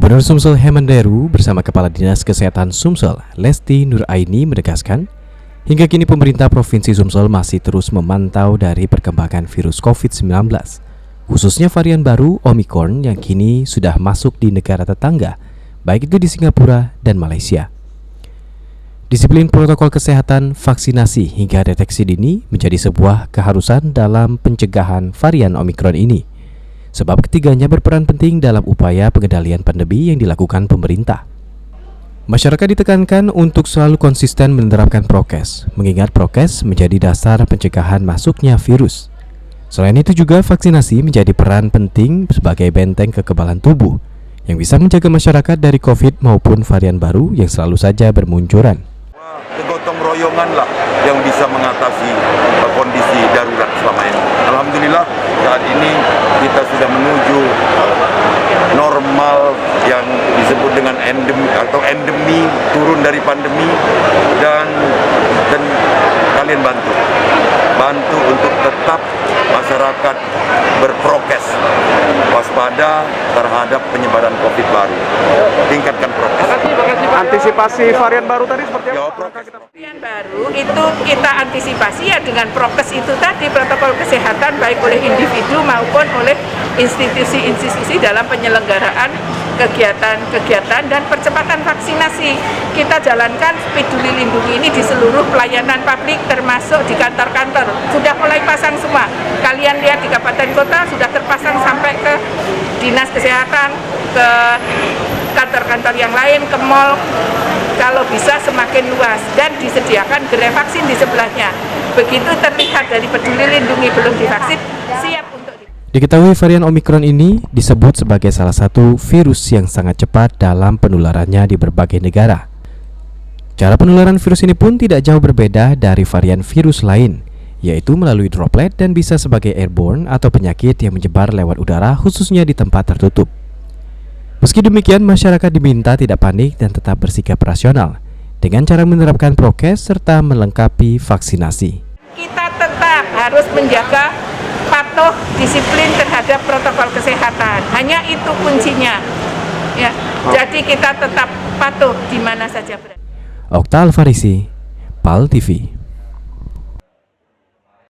Gubernur Sumsel Hemenderu bersama Kepala Dinas Kesehatan Sumsel, Lesti Nuraini menegaskan, hingga kini pemerintah Provinsi Sumsel masih terus memantau dari perkembangan virus COVID-19, khususnya varian baru Omicron yang kini sudah masuk di negara tetangga, baik itu di Singapura dan Malaysia. Disiplin protokol kesehatan, vaksinasi hingga deteksi dini menjadi sebuah keharusan dalam pencegahan varian Omicron ini. Sebab ketiganya berperan penting dalam upaya pengendalian pandemi yang dilakukan pemerintah. Masyarakat ditekankan untuk selalu konsisten menerapkan prokes, mengingat prokes menjadi dasar pencegahan masuknya virus. Selain itu juga vaksinasi menjadi peran penting sebagai benteng kekebalan tubuh yang bisa menjaga masyarakat dari COVID maupun varian baru yang selalu saja bermunculan. Gotong royongan lah yang bisa mengatasi kondisi darurat selama ini. Alhamdulillah saat ini kita sudah menuju normal yang disebut dengan endemi, turun dari pandemi, dan kalian bantu untuk tetap masyarakat berprokes, waspada terhadap penyebaran COVID baru, tingkatkan prokes. Antisipasi varian baru tadi seperti apa? Varian baru itu kita antisipasi ya dengan prokes itu tadi, protokol kesehatan baik oleh individu maupun oleh institusi-institusi dalam penyelenggaraan kegiatan-kegiatan dan percepatan vaksinasi. Kita jalankan Peduli Lindungi ini di seluruh pelayanan publik termasuk di kantor-kantor. Sudah mulai pasang semua. Kalian lihat di kabupaten kota sudah terpasang sampai ke dinas kesehatan, ke kantor-kantor yang lain, ke mal. Kalau bisa semakin luas dan disediakan gerai vaksin di sebelahnya. Begitu terlihat dari Peduli Lindungi belum divaksin, siap untuk Diketahui varian Omicron ini disebut sebagai salah satu virus yang sangat cepat dalam penularannya di berbagai negara. Cara penularan virus ini pun tidak jauh berbeda dari varian virus lain, yaitu melalui droplet dan bisa sebagai airborne atau penyakit yang menyebar lewat udara khususnya di tempat tertutup. Meski demikian, masyarakat diminta tidak panik dan tetap bersikap rasional dengan cara menerapkan prokes serta melengkapi vaksinasi. Kita tetap harus menjaga patuh disiplin terhadap protokol kesehatan. Hanya itu kuncinya. Ya, jadi kita tetap patuh di mana saja berada. Okta Alfarisi, PAL TV.